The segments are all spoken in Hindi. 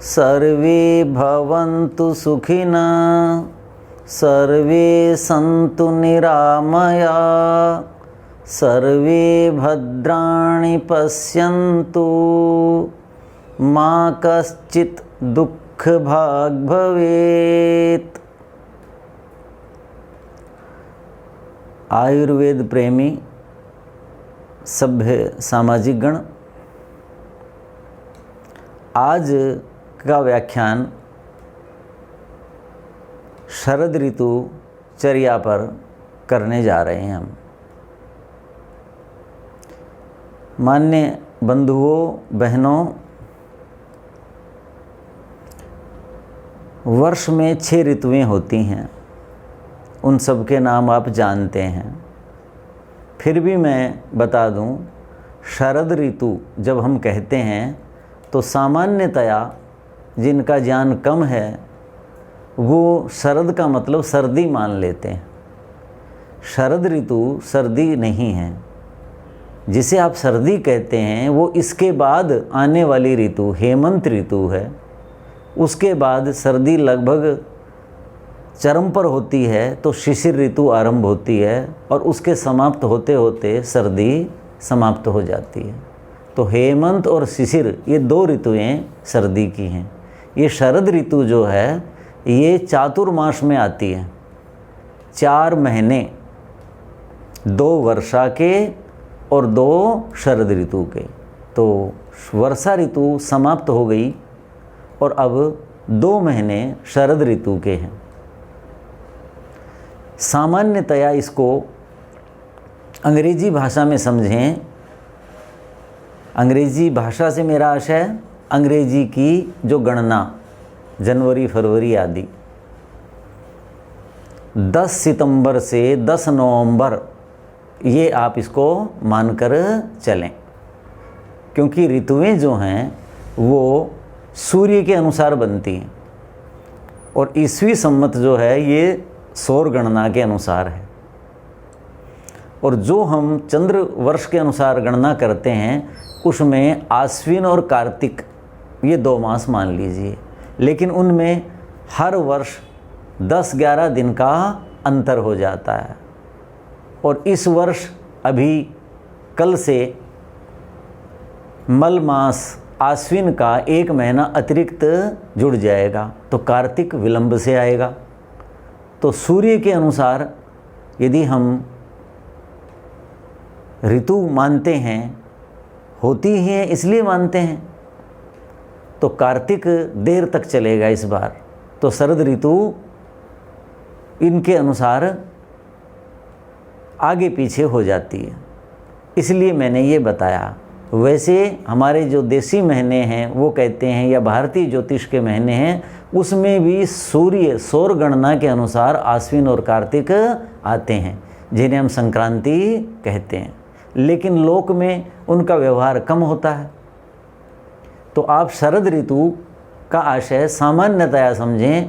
सर्वे भवन्तु सुखिनः, सर्वे सन्तु निरामया, सर्वे भद्राणि पश्यन्तु, मा कश्चित् दुःखभाग् भवेत्। आयुर्वेद प्रेमी सभ्य सामाजिक गण, आज का व्याख्यान शरद ऋतु चर्या पर करने जा रहे हैं हम। मान्य बंधुओं बहनों, वर्ष में 6 ऋतुएं होती हैं, उन सब के नाम आप जानते हैं। फिर भी मैं बता दूं, शरद ऋतु जब हम कहते हैं तो सामान्यतया जिनका ज्ञान कम है वो शरद का मतलब सर्दी मान लेते हैं। शरद ऋतु सर्दी नहीं है। जिसे आप सर्दी कहते हैं वो इसके बाद आने वाली ऋतु हेमंत ऋतु है। उसके बाद सर्दी लगभग चरम पर होती है तो शिशिर ऋतु आरंभ होती है और उसके समाप्त होते होते सर्दी समाप्त हो जाती है। तो हेमंत और शिशिर ये 2 ऋतुएं सर्दी की हैं। ये शरद ऋतु जो है ये चातुर्मास में आती है। 4 महीने, 2 वर्षा के और 2 शरद ऋतु के। तो वर्षा ऋतु समाप्त हो गई और अब 2 महीने शरद ऋतु के हैं। सामान्यतया इसको अंग्रेजी भाषा में समझें। अंग्रेजी भाषा से मेरा आशय अंग्रेजी की जो गणना जनवरी फरवरी आदि 10 सितंबर से 10 नवंबर ये आप इसको मानकर चलें, क्योंकि ऋतुएं जो हैं वो सूर्य के अनुसार बनती हैं और ईस्वी संवत जो है ये सौर गणना के अनुसार है। और जो हम चंद्र वर्ष के अनुसार गणना करते हैं उसमें आश्विन और कार्तिक ये 2 मास मान लीजिए, लेकिन उनमें हर वर्ष 10-11 दिन का अंतर हो जाता है। और इस वर्ष अभी कल से मल मास आश्विन का 1 महीना अतिरिक्त जुड़ जाएगा तो कार्तिक विलंब से आएगा। तो सूर्य के अनुसार यदि हम ऋतु मानते हैं, होती ही है इसलिए मानते हैं, तो कार्तिक देर तक चलेगा इस बार। तो शरद ऋतु इनके अनुसार आगे पीछे हो जाती है, इसलिए मैंने ये बताया। वैसे हमारे जो देसी महीने हैं वो कहते हैं, या भारतीय ज्योतिष के महीने हैं, उसमें भी सूर्य सौर गणना के अनुसार आश्विन और कार्तिक आते हैं, जिन्हें हम संक्रांति कहते हैं। लेकिन लोक में उनका व्यवहार कम होता है। तो आप शरद ऋतु का आशय सामान्यतया समझें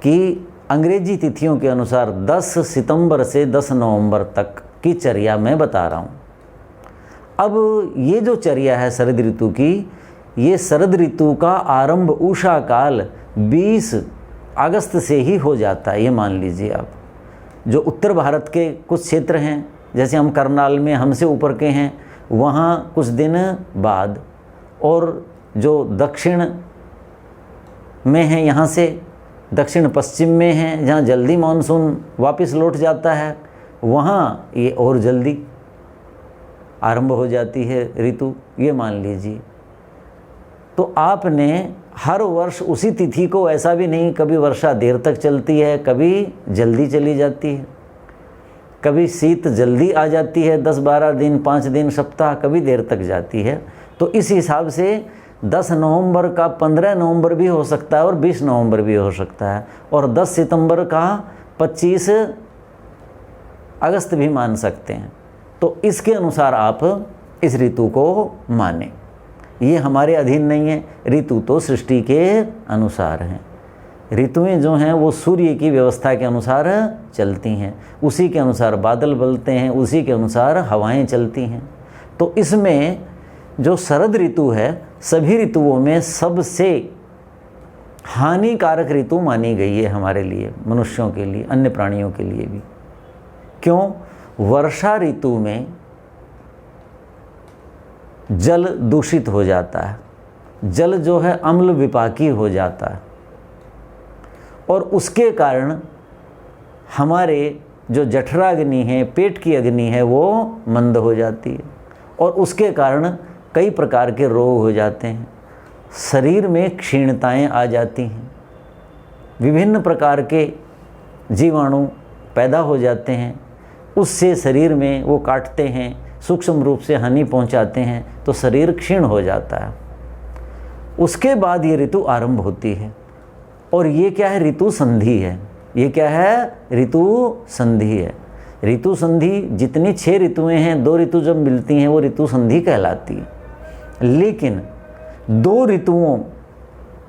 कि अंग्रेजी तिथियों के अनुसार 10 सितंबर से 10 नवंबर तक की चर्या मैं बता रहा हूँ। अब ये जो चर्या है शरद ऋतु की, ये शरद ऋतु का आरंभ उषा काल 20 अगस्त से ही हो जाता है। ये मान लीजिए आप, जो उत्तर भारत के कुछ क्षेत्र हैं, जैसे हम करनाल में हमसे ऊपर के हैं, वहाँ कुछ दिन बाद, और जो दक्षिण में हैं, यहाँ से दक्षिण पश्चिम में हैं, जहाँ जल्दी मानसून वापस लौट जाता है, वहाँ ये और जल्दी आरंभ हो जाती है ऋतु, ये मान लीजिए। तो आपने हर वर्ष उसी तिथि को, ऐसा भी नहीं कभी वर्षा देर तक चलती है, कभी जल्दी चली जाती है, कभी शीत जल्दी आ जाती है 10-12 दिन 5 दिन सप्ताह, कभी देर तक जाती है। तो इस हिसाब से 10 नवंबर का 15 नवंबर भी हो सकता है और 20 नवंबर भी हो सकता है, और 10 सितंबर का 25 अगस्त भी मान सकते हैं। तो इसके अनुसार आप इस ऋतु को मानें। ये हमारे अधीन नहीं है, ऋतु तो सृष्टि के अनुसार हैं। ऋतुएं जो हैं वो सूर्य की व्यवस्था के अनुसार चलती हैं, उसी के अनुसार बादल बनते हैं, उसी के अनुसार हवाएं चलती हैं। तो इसमें जो शरद ऋतु है, सभी ऋतुओं में सबसे हानिकारक ऋतु मानी गई है हमारे लिए, मनुष्यों के लिए, अन्य प्राणियों के लिए भी। क्यों? वर्षा ऋतु में जल दूषित हो जाता है, जल जो है अम्ल विपाकी हो जाता है, और उसके कारण हमारे जो जठराग्नि है, पेट की अग्नि है, वो मंद हो जाती है, और उसके कारण कई प्रकार के रोग हो जाते हैं, शरीर में क्षीणताएं आ जाती हैं, विभिन्न प्रकार के जीवाणु पैदा हो जाते हैं, उससे शरीर में वो काटते हैं, सूक्ष्म रूप से हानि पहुंचाते हैं, तो शरीर क्षीण हो जाता है। उसके बाद ये ऋतु आरंभ होती है, और ये क्या है? ऋतु संधि है। ये क्या है? ऋतु संधि है। ऋतु संधि जितनी 6 ऋतुएं हैं, 2 ऋतु जब मिलती हैं वो ऋतु संधि कहलाती है। लेकिन 2 ऋतुओं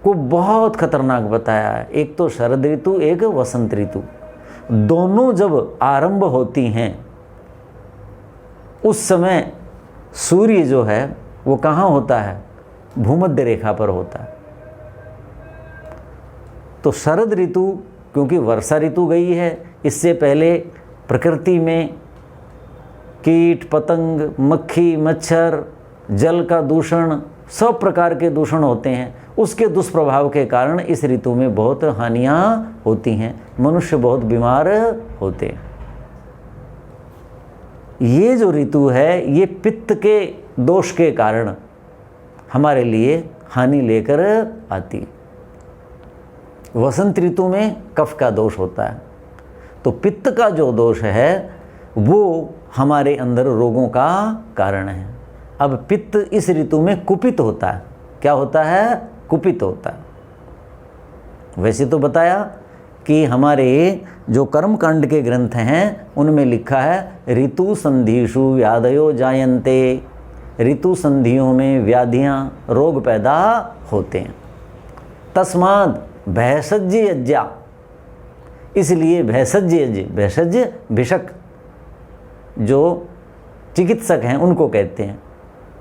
को बहुत खतरनाक बताया है, एक तो शरद ऋतु, एक वसंत ऋतु। दोनों जब आरंभ होती हैं उस समय सूर्य जो है वो कहाँ होता है? भूमध्य रेखा पर होता है। तो शरद ऋतु, क्योंकि वर्षा ऋतु गई है, इससे पहले प्रकृति में कीट पतंग, मक्खी मच्छर, जल का दूषण, सब प्रकार के दूषण होते हैं। उसके दुष्प्रभाव के कारण इस ऋतु में बहुत हानियां होती हैं, मनुष्य बहुत बीमार होते हैं। ये जो ऋतु है ये पित्त के दोष के कारण हमारे लिए हानि लेकर आती है। वसंत ऋतु में कफ का दोष होता है, तो पित्त का जो दोष है वो हमारे अंदर रोगों का कारण है। अब पित्त इस ऋतु में कुपित होता है। क्या होता है? कुपित होता है। वैसे तो बताया कि हमारे जो कर्मकांड के ग्रंथ हैं उनमें लिखा है ऋतु संधिषु व्याधयो जायन्ते, ऋतु संधियों में व्याधियां, रोग पैदा होते हैं। तस्माद भैषज्य यज्ञा, इसलिए भैषज्य यज्ञ, भैषज्य भिषक जो चिकित्सक हैं उनको कहते हैं,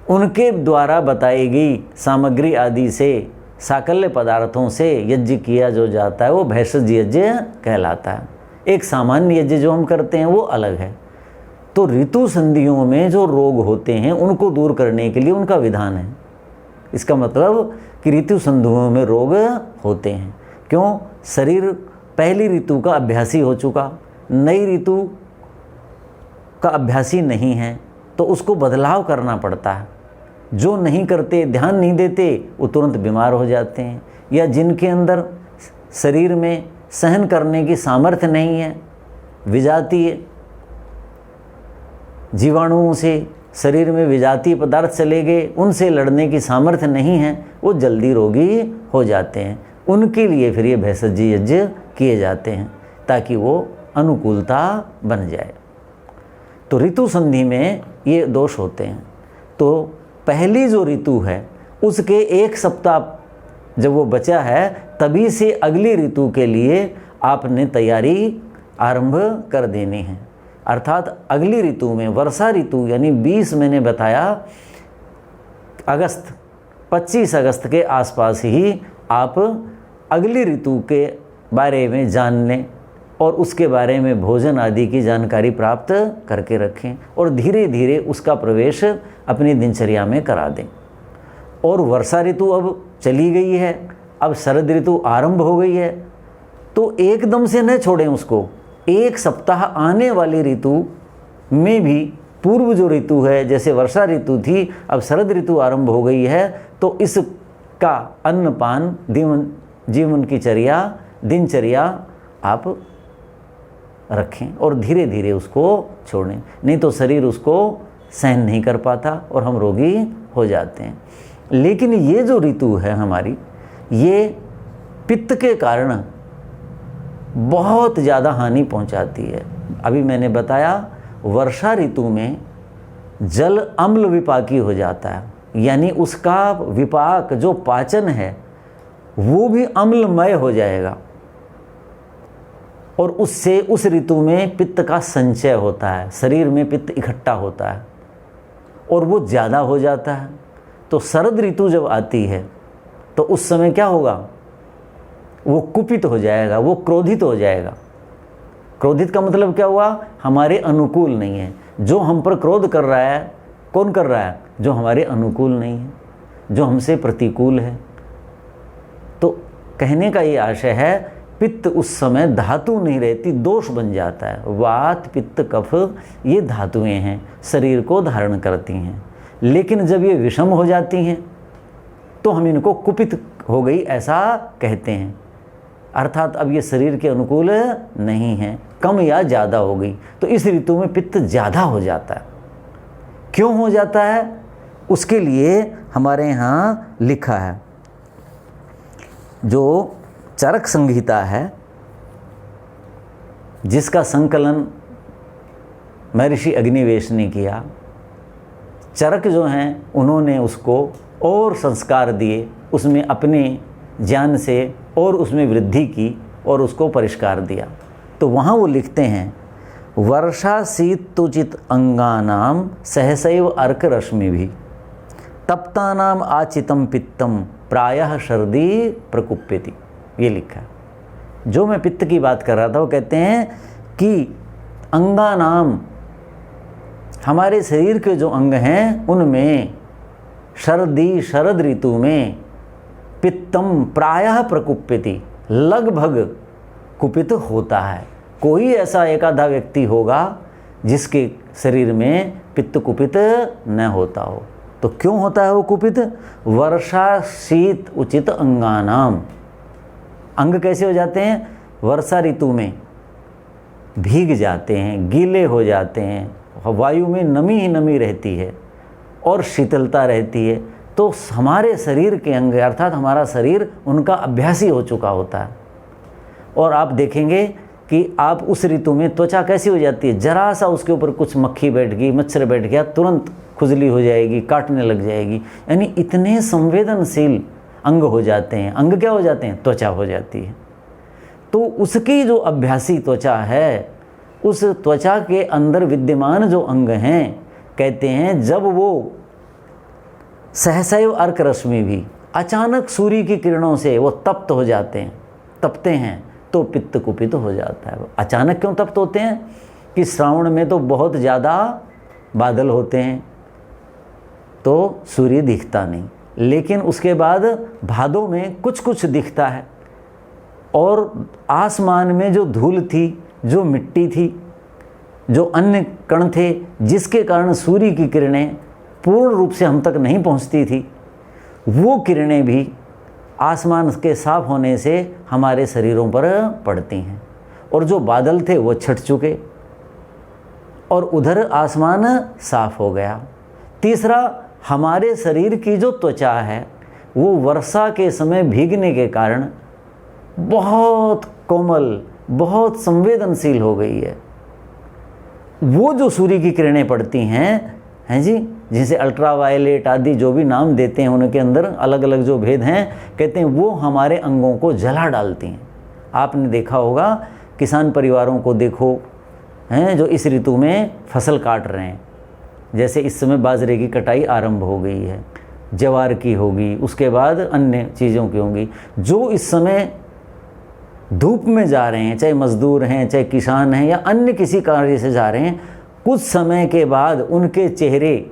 उनके द्वारा बताई गई सामग्री आदि से, साकल्य पदार्थों से यज्ञ किया जो जाता है वो भैषज यज्ञ कहलाता है। एक सामान्य यज्ञ जो हम करते हैं वो अलग है। तो ऋतु संधियों में जो रोग होते हैं उनको दूर करने के लिए उनका विधान है। इसका मतलब कि ऋतु संधियों में रोग होते हैं। क्यों? शरीर पहली ऋतु का अभ्यासी हो चुका, नई ऋतु का अभ्यासी नहीं है, तो उसको बदलाव करना पड़ता है। जो नहीं करते, ध्यान नहीं देते, वो तुरंत बीमार हो जाते हैं। या जिनके अंदर शरीर में सहन करने की सामर्थ्य नहीं है, विजातीय जीवाणुओं से शरीर में विजातीय पदार्थ चले गए, उनसे लड़ने की सामर्थ्य नहीं है, वो जल्दी रोगी हो जाते हैं। उनके लिए फिर ये भैषज्य यज्ञ किए जाते हैं ताकि वो अनुकूलता बन जाए। तो ऋतु संधि में ये दोष होते हैं। तो पहली जो ऋतु है उसके 1 सप्ताह जब वो बचा है, तभी से अगली ऋतु के लिए आपने तैयारी आरंभ कर देनी है। अर्थात अगली ऋतु में, वर्षा ऋतु यानी 20 मैंने बताया अगस्त, 25 अगस्त के आसपास ही आप अगली ऋतु के बारे में जान लें और उसके बारे में भोजन आदि की जानकारी प्राप्त करके रखें और धीरे धीरे उसका प्रवेश अपनी दिनचर्या में करा दें। और वर्षा ऋतु अब चली गई है, अब शरद ऋतु आरंभ हो गई है, तो एकदम से न छोड़ें उसको। 1 सप्ताह आने वाली ऋतु में भी पूर्व जो ऋतु है, जैसे वर्षा ऋतु थी, अब शरद ऋतु आरंभ हो गई है, तो इसका अन्नपान, जीवन की दिनचर्या आप रखें और धीरे धीरे उसको छोड़ें, नहीं तो शरीर उसको सहन नहीं कर पाता और हम रोगी हो जाते हैं। लेकिन ये जो ऋतु है हमारी, ये पित्त के कारण बहुत ज़्यादा हानि पहुंचाती है। अभी मैंने बताया वर्षा ऋतु में जल अम्ल विपाकी हो जाता है, यानी उसका विपाक जो पाचन है वो भी अम्लमय हो जाएगा और उससे उस ऋतु में पित्त का संचय होता है, शरीर में पित्त इकट्ठा होता है और वो ज़्यादा हो जाता है। तो शरद ऋतु जब आती है तो उस समय क्या होगा? वो कुपित हो जाएगा, वो क्रोधित हो जाएगा। क्रोधित का मतलब क्या हुआ? हमारे अनुकूल नहीं है। जो हम पर क्रोध कर रहा है, कौन कर रहा है? जो हमारे अनुकूल नहीं है, जो हमसे प्रतिकूल है। तो कहने का ये आशय है, पित्त उस समय धातु नहीं रहती, दोष बन जाता है। वात, पित्त, कफ ये धातुएं हैं, शरीर को धारण करती हैं। लेकिन जब ये विषम हो जाती हैं तो हम इनको कुपित हो गई ऐसा कहते हैं। अर्थात अब ये शरीर के अनुकूल नहीं है, कम या ज़्यादा हो गई। तो इस ऋतु में पित्त ज़्यादा हो जाता है। क्यों हो जाता है? उसके लिए हमारे यहाँ लिखा है, जो चरक संहिता है, जिसका संकलन महर्षि अग्निवेश ने किया। चरक जो हैं उन्होंने उसको और संस्कार दिए, उसमें अपने ज्ञान से और उसमें वृद्धि की और उसको परिष्कार दिया। तो वहाँ वो लिखते हैं, वर्षा शीतुचित अंगानाम सहसैव अर्क रश्मि भी तप्तानाम आचितम पित्तम प्रायः सर्दी प्रकुप्यति। ये लिखा है। जो मैं पित्त की बात कर रहा था, वो कहते हैं कि अंगानाम, हमारे शरीर के जो अंग हैं उनमें शरद ऋतु में पित्तम प्रायः प्रकुप्यति, लगभग कुपित होता है। कोई ऐसा एक आधा व्यक्ति होगा जिसके शरीर में पित्त कुपित न होता हो। तो क्यों होता है वो कुपित? वर्षा शीत उचित अंगानाम। अंग कैसे हो जाते हैं? वर्षा ऋतु में भीग जाते हैं, गीले हो जाते हैं, वायु में नमी ही नमी रहती है और शीतलता रहती है। तो हमारे शरीर के अंग अर्थात हमारा शरीर उनका अभ्यासी हो चुका होता है। और आप देखेंगे कि आप उस ऋतु में त्वचा कैसी हो जाती है, जरा सा उसके ऊपर कुछ मक्खी बैठ गई, मच्छर बैठ गया, तुरंत खुजली हो जाएगी, काटने लग जाएगी। यानी इतने संवेदनशील अंग हो जाते हैं। अंग क्या हो जाते हैं? त्वचा हो जाती है। तो उसकी जो अभ्यासी त्वचा है, उस त्वचा के अंदर विद्यमान जो अंग हैं, कहते हैं जब वो सहसैव अर्क रश्मि भी, अचानक सूर्य की किरणों से वो तप्त हो जाते हैं, तपते हैं, तो पित्त कुपित हो जाता है। अचानक क्यों तप्त होते हैं? कि श्रावण में तो बहुत ज़्यादा बादल होते हैं तो सूर्य दिखता नहीं, लेकिन उसके बाद भादों में कुछ कुछ दिखता है। और आसमान में जो धूल थी, जो मिट्टी थी, जो अन्य कण थे, जिसके कारण सूर्य की किरणें पूर्ण रूप से हम तक नहीं पहुंचती थी, वो किरणें भी आसमान के साफ होने से हमारे शरीरों पर पड़ती हैं। और जो बादल थे वो छट चुके और उधर आसमान साफ हो गया। तीसरा, हमारे शरीर की जो त्वचा है वो वर्षा के समय भीगने के कारण बहुत कोमल, बहुत संवेदनशील हो गई है। वो जो सूर्य की किरणें पड़ती हैं जी, जिसे अल्ट्रावायलेट आदि जो भी नाम देते हैं, उनके अंदर अलग अलग जो भेद हैं, कहते हैं वो हमारे अंगों को जला डालती हैं। आपने देखा होगा, किसान परिवारों को देखो हैं जो इस ऋतु में फसल काट रहे हैं। जैसे इस समय बाजरे की कटाई आरंभ हो गई है, ज्वार की होगी, उसके बाद अन्य चीज़ों की होंगी। जो इस समय धूप में जा रहे हैं, चाहे मजदूर हैं, चाहे किसान हैं, या अन्य किसी कार्य से जा रहे हैं, कुछ समय के बाद उनके चेहरे,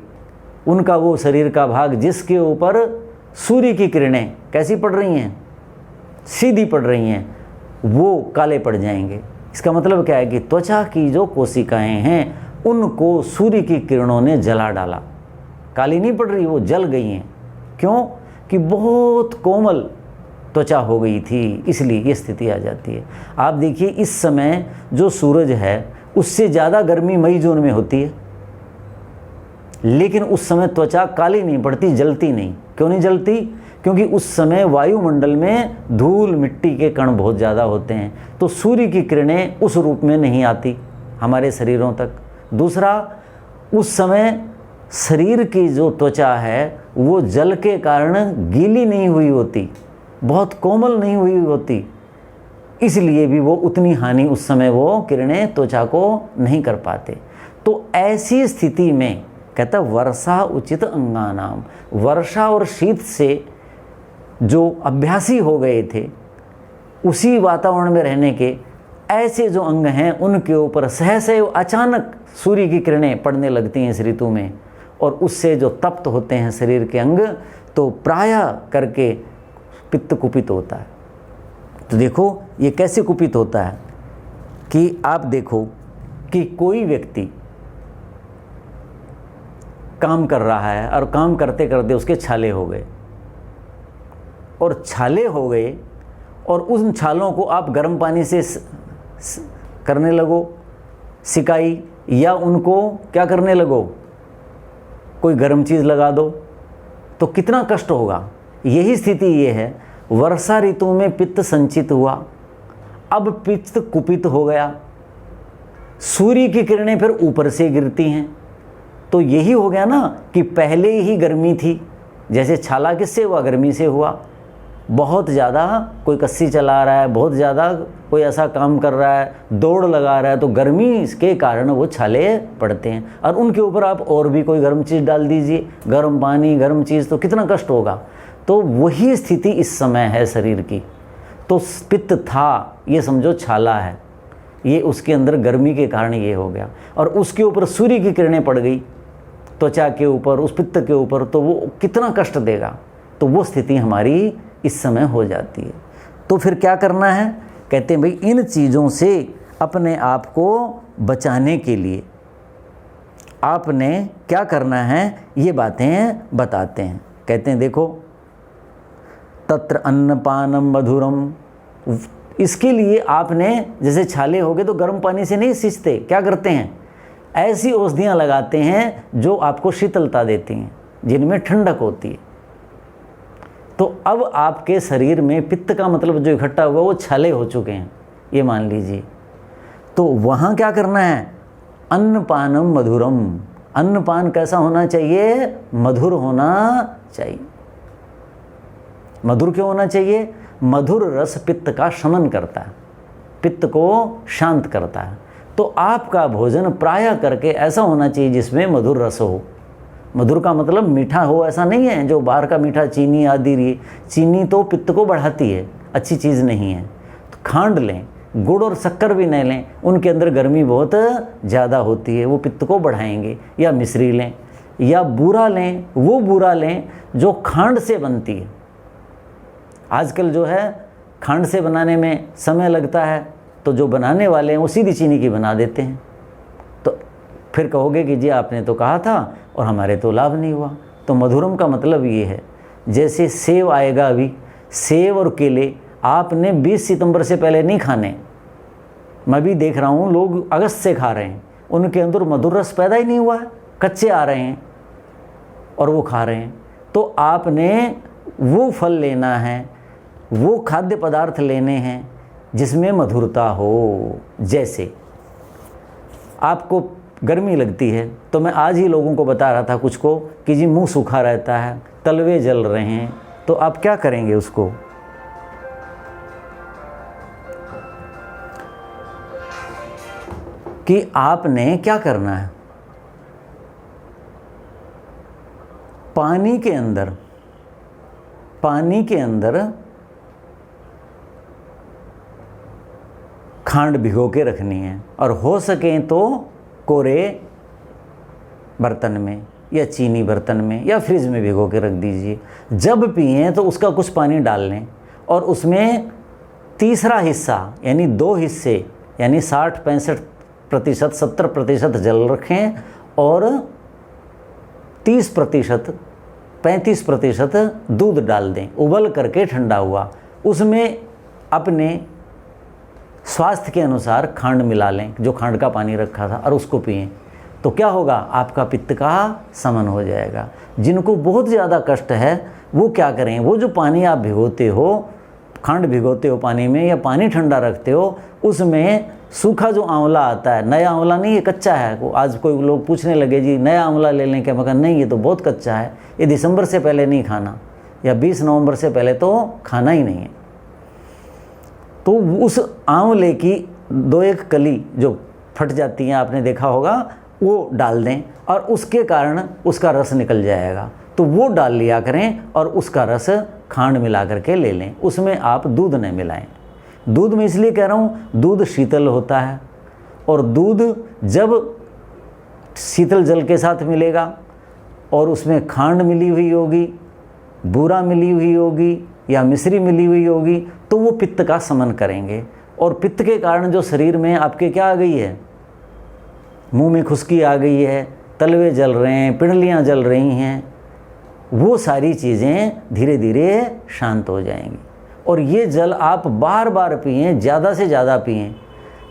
उनका वो शरीर का भाग जिसके ऊपर सूर्य की किरणें कैसी पड़ रही हैं, सीधी पड़ रही हैं, वो काले पड़ जाएंगे। इसका मतलब क्या है कि त्वचा की जो कोशिकाएं हैं उनको सूर्य की किरणों ने जला डाला। काली नहीं पड़ रही, वो जल गई हैं। क्यों? कि बहुत कोमल त्वचा हो गई थी, इसलिए ये स्थिति आ जाती है। आप देखिए, इस समय जो सूरज है उससे ज़्यादा गर्मी मई जून में होती है, लेकिन उस समय त्वचा काली नहीं पड़ती, जलती नहीं। क्यों नहीं जलती? क्योंकि उस समय वायुमंडल में धूल मिट्टी के कण बहुत ज़्यादा होते हैं, तो सूर्य की किरणें उस रूप में नहीं आती हमारे शरीरों तक। दूसरा, उस समय शरीर की जो त्वचा है वो जल के कारण गीली नहीं हुई होती, बहुत कोमल नहीं हुई होती, इसलिए भी वो उतनी हानि उस समय वो किरणें त्वचा को नहीं कर पाते। तो ऐसी स्थिति में कहता वर्षा उचित अंगानाम, वर्षा और शीत से जो अभ्यासी हो गए थे उसी वातावरण में रहने के ऐसे जो अंग हैं उनके ऊपर सहसे अचानक सूर्य की किरणें पड़ने लगती हैं इस ऋतु में, और उससे जो तप्त होते हैं शरीर के अंग, तो प्रायः करके पित्त कुपित होता है। तो देखो ये कैसे कुपित होता है कि आप देखो कि कोई व्यक्ति काम कर रहा है और काम करते करते उसके छाले हो गए, और छाले हो गए और उन छालों को आप गर्म पानी से करने लगो सिकाई, या उनको क्या करने लगो, कोई गर्म चीज़ लगा दो, तो कितना कष्ट होगा। यही स्थिति ये है, वर्षा ऋतु में पित्त संचित हुआ, अब पित्त कुपित हो गया, सूर्य की किरणें फिर ऊपर से गिरती हैं, तो यही हो गया ना कि पहले ही गर्मी थी, जैसे छाला किससे हुआ, गर्मी से हुआ। बहुत ज़्यादा कोई कस्सी चला रहा है, बहुत ज़्यादा कोई ऐसा काम कर रहा है, दौड़ लगा रहा है, तो गर्मी के कारण वो छाले पड़ते हैं, और उनके ऊपर आप और भी कोई गर्म चीज़ डाल दीजिए, गर्म पानी, गर्म चीज़, तो कितना कष्ट होगा। तो वही स्थिति इस समय है शरीर की। तो पित्त था, ये समझो छाला है, ये उसके अंदर गर्मी के कारण ये हो गया, और उसके ऊपर सूर्य की किरणें पड़ गई त्वचा के ऊपर, उस पित्त के ऊपर, तो वो कितना कष्ट देगा। तो वो स्थिति हमारी इस समय हो जाती है। तो फिर क्या करना है, कहते हैं भाई इन चीज़ों से अपने आप को बचाने के लिए आपने क्या करना है, ये बातें बताते हैं। कहते हैं देखो, तत्र अन्नपानम मधुरम, इसके लिए आपने जैसे छाले हो गए तो गर्म पानी से नहीं सींचते, क्या करते हैं, ऐसी औषधियाँ लगाते हैं जो आपको शीतलता देती हैं, जिनमें ठंडक होती है। तो अब आपके शरीर में पित्त का मतलब जो इकट्ठा हुआ वो छाले हो चुके हैं, ये मान लीजिए। तो वहाँ क्या करना है, अन्नपानम मधुरम, अन्नपान कैसा होना चाहिए, मधुर होना चाहिए। मधुर क्यों होना चाहिए, मधुर रस पित्त का शमन करता है, पित्त को शांत करता है। तो आपका भोजन प्रायः करके ऐसा होना चाहिए जिसमें मधुर रस हो। मधुर का मतलब मीठा हो ऐसा नहीं है, जो बाहर का मीठा चीनी आदि रही, चीनी तो पित्त को बढ़ाती है, अच्छी चीज़ नहीं है। तो खांड लें, गुड़ और शक्कर भी नहीं लें, उनके अंदर गर्मी बहुत ज़्यादा होती है, वो पित्त को बढ़ाएंगे। या मिश्री लें, या बूरा लें, वो बूरा लें जो खांड से बनती है। आजकल जो है खांड से बनाने में समय लगता है, तो जो बनाने वाले हैं वो सीधी चीनी की बना देते हैं। तो फिर कहोगे कि जी आपने तो कहा था और हमारे तो लाभ नहीं हुआ। तो मधुरम का मतलब ये है, जैसे सेब आएगा अभी, सेब और केले आपने 20 सितंबर से पहले नहीं खाने। मैं भी देख रहा हूँ लोग अगस्त से खा रहे हैं, उनके अंदर मधुर रस पैदा ही नहीं हुआ है, कच्चे आ रहे हैं और वो खा रहे हैं। तो आपने वो फल लेना है, वो खाद्य पदार्थ लेने हैं जिसमें मधुरता हो। जैसे आपको गर्मी लगती है, तो मैं आज ही लोगों को बता रहा था कुछ को कि जी मुंह सूखा रहता है, तलवे जल रहे हैं, तो आप क्या करेंगे उसको, कि आपने क्या करना है, पानी के अंदर खांड भिगो के रखनी है, और हो सके तो कोरे बर्तन में या चीनी बर्तन में या फ्रिज में भिगो के रख दीजिए। जब पिएं तो उसका कुछ पानी डाल लें, और उसमें तीसरा हिस्सा यानी 2 हिस्से यानी 60-65%, 70% जल रखें, और 30%, 35% दूध डाल दें, उबल करके ठंडा हुआ, उसमें अपने स्वास्थ्य के अनुसार खांड मिला लें, जो खांड का पानी रखा था, और उसको पिएं। तो क्या होगा, आपका पित्त का शमन हो जाएगा। जिनको बहुत ज़्यादा कष्ट है वो क्या करें, वो जो पानी आप भिगोते हो, खांड भिगोते हो पानी में, या पानी ठंडा रखते हो, उसमें सूखा जो आंवला आता है, नया आंवला नहीं, ये कच्चा है। आज कोई लोग पूछने लगे जी नया आंवला ले लें क्या, मगर नहीं, ये तो बहुत कच्चा है, ये दिसंबर से पहले नहीं खाना, या 20 नवंबर से पहले तो खाना ही नहीं है। तो उस आंवले की 2-1 कली जो फट जाती हैं, आपने देखा होगा, वो डाल दें, और उसके कारण उसका रस निकल जाएगा। तो वो डाल लिया करें, और उसका रस खांड मिला करके ले लें, उसमें आप दूध न मिलाएं। दूध मैं इसलिए कह रहा हूँ, दूध शीतल होता है, और दूध जब शीतल जल के साथ मिलेगा और उसमें खांड मिली हुई होगी, बूरा मिली हुई होगी या मिश्री मिली हुई होगी, तो वो पित्त का शमन करेंगे। और पित्त के कारण जो शरीर में आपके क्या आ गई है, मुंह में खुश्की आ गई है, तलवे जल रहे हैं, पिंडलियाँ जल रही हैं, वो सारी चीज़ें धीरे धीरे शांत हो जाएंगी। और ये जल आप बार बार पिएं, ज़्यादा से ज़्यादा पिएं,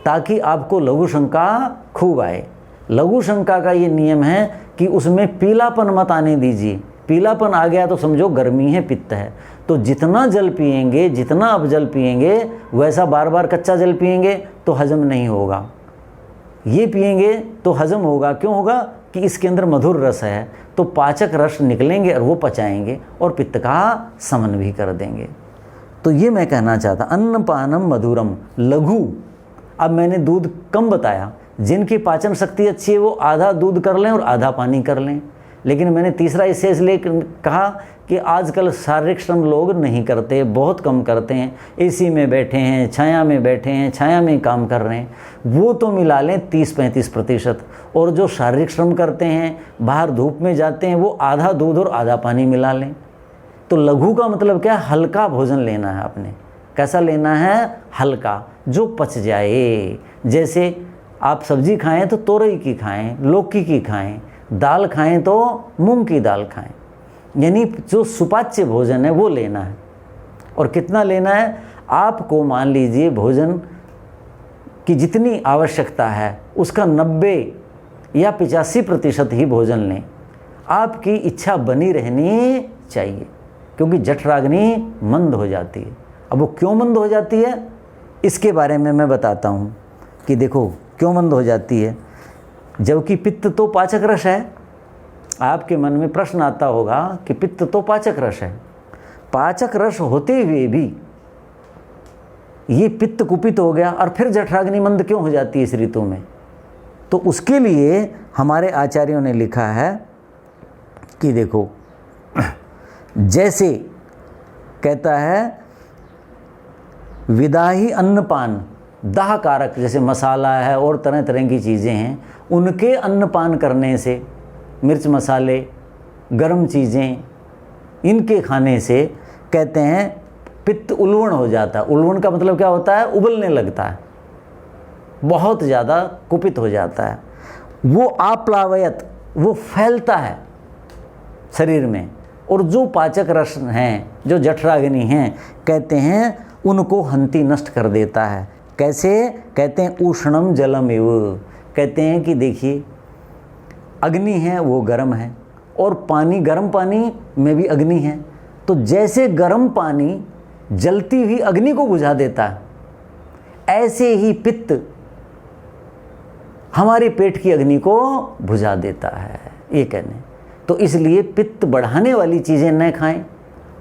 ताकि आपको लघु शंका खूब आए। लघु शंका का ये नियम है कि उसमें पीलापन मत आने दीजिए। पीलापन आ गया तो समझो गर्मी है, पित्त है। तो जितना जल पिएंगे, जितना आप जल पिएंगे, वैसा बार बार कच्चा जल पिएंगे तो हजम नहीं होगा। ये पिएंगे तो हजम होगा। क्यों होगा? कि इसके अंदर मधुर रस है, तो पाचक रस निकलेंगे और वो पचाएंगे और पित्त का शमन भी कर देंगे। तो ये मैं कहना चाहता, अन्नपानम मधुरम लघु। अब मैंने दूध कम बताया, जिनकी पाचन शक्ति अच्छी है वो आधा दूध कर लें और आधा पानी कर लें। लेकिन मैंने तीसरा इससे इसलिए कहा कि आजकल शारीरिक श्रम लोग नहीं करते, बहुत कम करते हैं। एसी में बैठे हैं, छाया में बैठे हैं, छाया में काम कर रहे हैं, वो तो मिला लें 30-35%। और जो शारीरिक श्रम करते हैं, बाहर धूप में जाते हैं, वो आधा दूध और आधा पानी मिला लें। तो लघु का मतलब क्या? हल्का भोजन लेना है आपने। कैसा लेना है? हल्का, जो पच जाए। जैसे आप सब्जी खाएं तो तोरई की खाएं, लौकी की खाएं, दाल खाएं तो मूंग की दाल खाएं। यानी जो सुपाच्य भोजन है वो लेना है। और कितना लेना है? आपको मान लीजिए भोजन की जितनी आवश्यकता है उसका 90 या 85% ही भोजन लें। आपकी इच्छा बनी रहनी चाहिए, क्योंकि जठराग्नि मंद हो जाती है। अब वो क्यों मंद हो जाती है इसके बारे में मैं बताता हूँ कि देखो क्यों मंद हो जाती है। जबकि पित्त तो पाचक रस है। आपके मन में प्रश्न आता होगा कि पित्त तो पाचक रस है, पाचक रस होते हुए भी ये पित्त कुपित हो गया और फिर जठराग्नि मंद क्यों हो जाती है इस ऋतु में? तो उसके लिए हमारे आचार्यों ने लिखा है कि देखो, जैसे कहता है विदाही अन्नपान, दाह कारक जैसे मसाला है और तरह तरह की चीज़ें हैं, उनके अन्नपान करने से, मिर्च मसाले, गर्म चीज़ें, इनके खाने से कहते हैं पित्त उल्वण हो जाता है। उल्वण का मतलब क्या होता है? उबलने लगता है, बहुत ज़्यादा कुपित हो जाता है। वो आप्लावयत, वो फैलता है शरीर में। और जो पाचक रस हैं, जो जठराग्नि हैं, कहते हैं उनको हंती नष्ट कर देता है। कैसे? कहते हैं उष्णम जलम एव। कहते हैं कि देखिए अग्नि है वो गर्म है, और पानी, गर्म पानी में भी अग्नि है। तो जैसे गर्म पानी जलती हुई अग्नि को बुझा देता है, ऐसे ही पित्त हमारे पेट की अग्नि को बुझा देता है, ये कहने। तो इसलिए पित्त बढ़ाने वाली चीज़ें न खाएं,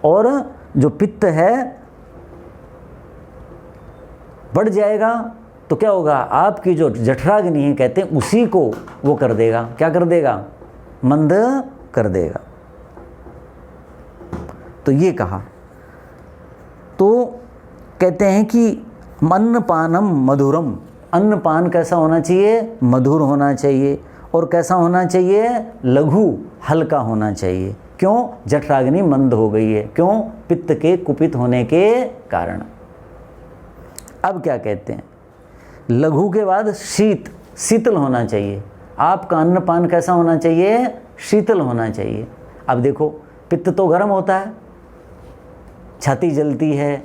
और जो पित्त है बढ़ जाएगा तो क्या होगा? आपकी जो जठराग्नि है, कहते हैं उसी को वो कर देगा। क्या कर देगा? मंद कर देगा। तो ये कहा। तो कहते हैं कि अन्नपानम मधुरम, अन्नपान कैसा होना चाहिए? मधुर होना चाहिए। और कैसा होना चाहिए? लघु, हल्का होना चाहिए। क्यों? जठराग्नि मंद हो गई है। क्यों? पित्त के कुपित होने के कारण। अब क्या कहते हैं? लघु के बाद शीत, शीतल होना चाहिए। आपका अन्नपान कैसा होना चाहिए? शीतल होना चाहिए। अब देखो, पित्त तो गर्म होता है, छाती जलती है,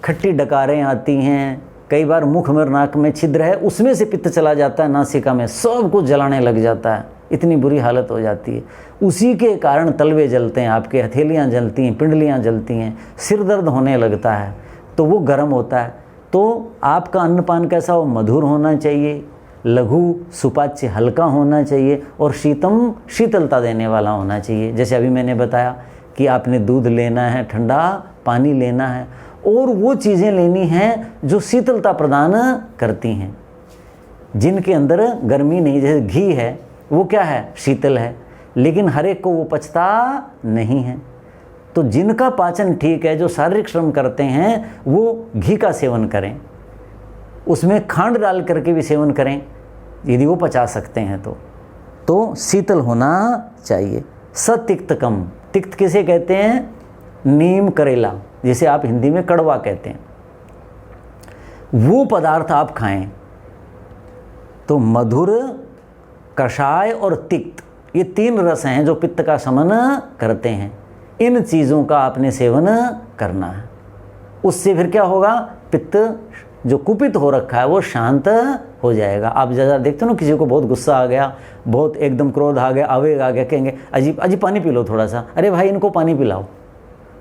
खट्टी डकारें आती हैं, कई बार मुख में, नाक में छिद्र है, उसमें से पित्त चला जाता है नासिका में, सब कुछ जलाने लग जाता है, इतनी बुरी हालत हो जाती है। उसी के कारण तलवे जलते हैं, आपके हथेलियाँ जलती हैं, पिंडलियाँ जलती हैं, सिर दर्द होने लगता है, तो वो गर्म होता है। तो आपका अन्नपान कैसा हो? मधुर होना चाहिए, लघु, सुपाच्य, हल्का होना चाहिए, और शीतम, शीतलता देने वाला होना चाहिए। जैसे अभी मैंने बताया कि आपने दूध लेना है, ठंडा पानी लेना है, और वो चीज़ें लेनी हैं जो शीतलता प्रदान करती हैं, जिनके अंदर गर्मी नहीं। जैसे घी है, वो क्या है? शीतल है, लेकिन हर एक को वो पचता नहीं है। तो जिनका पाचन ठीक है, जो शारीरिक श्रम करते हैं, वो घी का सेवन करें, उसमें खांड डाल करके भी सेवन करें यदि वो पचा सकते हैं तो शीतल होना चाहिए। सतिक्तकम, तिक्त किसे कहते हैं? नीम करेला, जिसे आप हिंदी में कड़वा कहते हैं, वो पदार्थ आप खाएं। तो मधुर, कषाय और तिक्त, ये 3 रस हैं जो पित्त का शमन करते हैं। इन चीज़ों का आपने सेवन करना है। उससे फिर क्या होगा? पित्त जो कुपित हो रखा है वो शांत हो जाएगा। आप ज़्यादा देखते हो ना, किसी को बहुत गुस्सा आ गया, बहुत एकदम क्रोध आ गया, आवेग आ गया, कहेंगे अजी पानी पी लो थोड़ा सा, अरे भाई इनको पानी पिलाओ।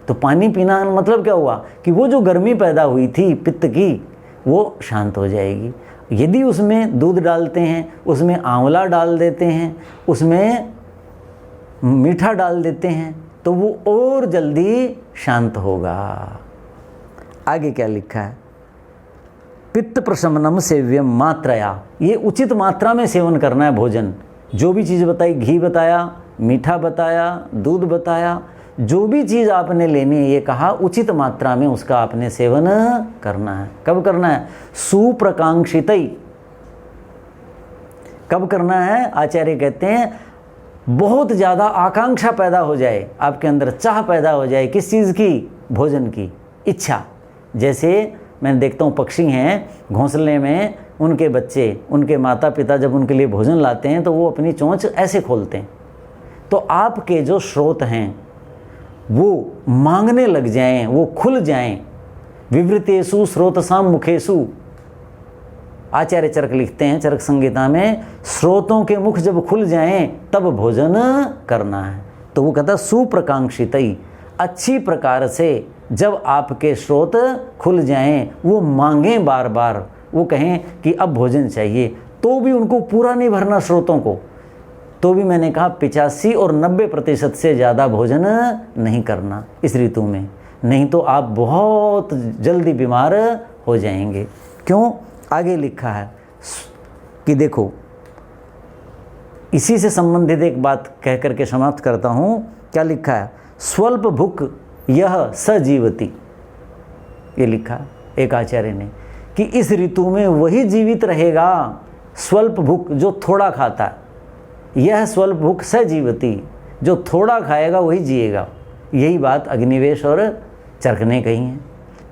तो पानी पीना मतलब क्या हुआ कि वो जो गर्मी पैदा हुई थी पित्त की, वो शांत हो जाएगी। यदि उसमें दूध डालते हैं, उसमें आंवला डाल देते हैं, उसमें मीठा डाल देते हैं, तो वो और जल्दी शांत होगा। आगे क्या लिखा है? पित्त प्रशमनम सेव्यम मात्रया, ये उचित मात्रा में सेवन करना है भोजन। जो भी चीज़ बताई, घी बताया, मीठा बताया, दूध बताया, जो भी चीज़ आपने लेनी है ये कहा उचित मात्रा में उसका आपने सेवन करना है। कब करना है? सुप्रकांक्षितई। कब करना है? आचार्य कहते हैं बहुत ज़्यादा आकांक्षा पैदा हो जाए आपके अंदर, चाह पैदा हो जाए, किस चीज़ की? भोजन की इच्छा। जैसे मैं देखता हूँ पक्षी हैं, घोंसले में उनके बच्चे, उनके माता पिता जब उनके लिए भोजन लाते हैं तो वो अपनी चोंच ऐसे खोलते हैं। तो आपके जो स्रोत हैं वो मांगने लग जाएं, वो खुल जाएं। विवृतेषु स्रोतसाम मुखेषु, आचार्य चरक लिखते हैं चरक संहिता में, स्रोतों के मुख जब खुल जाएं तब भोजन करना है। तो वो कहता सुप्रकांक्षितई, अच्छी प्रकार से जब आपके स्रोत खुल जाएं, वो मांगें बार बार, वो कहें कि अब भोजन चाहिए, तो भी उनको पूरा नहीं भरना स्रोतों को, तो भी मैंने कहा 85 और 90% से ज़्यादा भोजन नहीं करना इस ऋतु में, नहीं तो आप बहुत जल्दी बीमार हो जाएंगे। क्यों? आगे लिखा है कि देखो, इसी से संबंधित एक बात कह करके समाप्त करता हूँ। क्या लिखा है? स्वल्प भुक यह सजीवती, ये लिखा एक आचार्य ने कि इस ऋतु में वही जीवित रहेगा स्वल्प भुक, जो थोड़ा खाता है। यह स्वल्प भुक सजीवती, जो थोड़ा खाएगा वही जिएगा। यही बात अग्निवेश और चरक ने कही है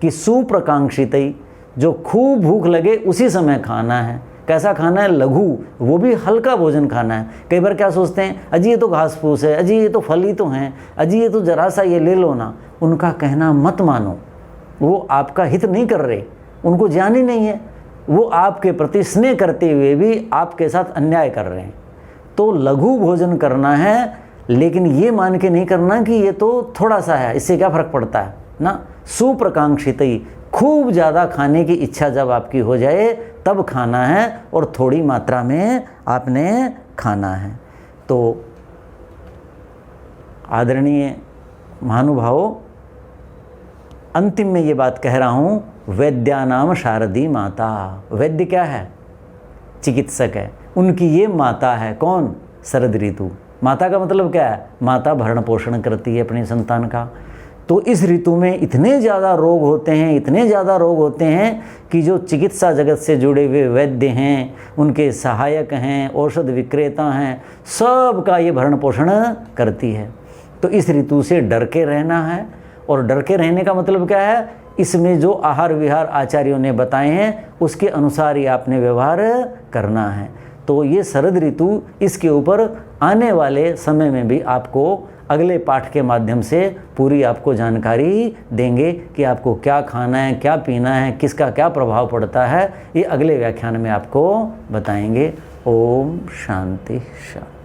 कि सुप्रकांक्षितई, जो खूब भूख लगे उसी समय खाना है। कैसा खाना है? लघु, वो भी हल्का भोजन खाना है। कई बार क्या सोचते हैं, अजी ये तो घास फूस है, अजी ये तो फल ही तो हैं, अजी ये तो जरा सा ये ले लो ना। उनका कहना मत मानो, वो आपका हित नहीं कर रहे, उनको ज्ञान ही नहीं है, वो आपके प्रति स्नेह करते हुए भी आपके साथ अन्याय कर रहे हैं। तो लघु भोजन करना है, लेकिन ये मान के नहीं करना कि ये तो थोड़ा सा है, इससे क्या फ़र्क पड़ता है ना। सुप्रकांक्षितई, खूब ज़्यादा खाने की इच्छा जब आपकी हो जाए तब खाना है, और थोड़ी मात्रा में आपने खाना है। तो आदरणीय महानुभावों, अंतिम में ये बात कह रहा हूँ, वैद्यानाम शारदी माता। वैद्य क्या है? चिकित्सक है। उनकी ये माता है कौन? शरद ऋतु। माता का मतलब क्या है? माता भरण पोषण करती है अपने संतान का। तो इस ऋतु में इतने ज़्यादा रोग होते हैं, इतने ज़्यादा रोग होते हैं कि जो चिकित्सा जगत से जुड़े हुए वैद्य हैं, उनके सहायक हैं, औषध विक्रेता हैं, सब का ये भरण पोषण करती है। तो इस ऋतु से डर के रहना है। और डर के रहने का मतलब क्या है? इसमें जो आहार विहार आचार्यों ने बताए हैं उसके अनुसार ही आपने व्यवहार करना है। तो ये शरद ऋतु, इसके ऊपर आने वाले समय में भी आपको अगले पाठ के माध्यम से पूरी आपको जानकारी देंगे कि आपको क्या खाना है, क्या पीना है, किसका क्या प्रभाव पड़ता है, ये अगले व्याख्यान में आपको बताएंगे। ओम शांति शांति।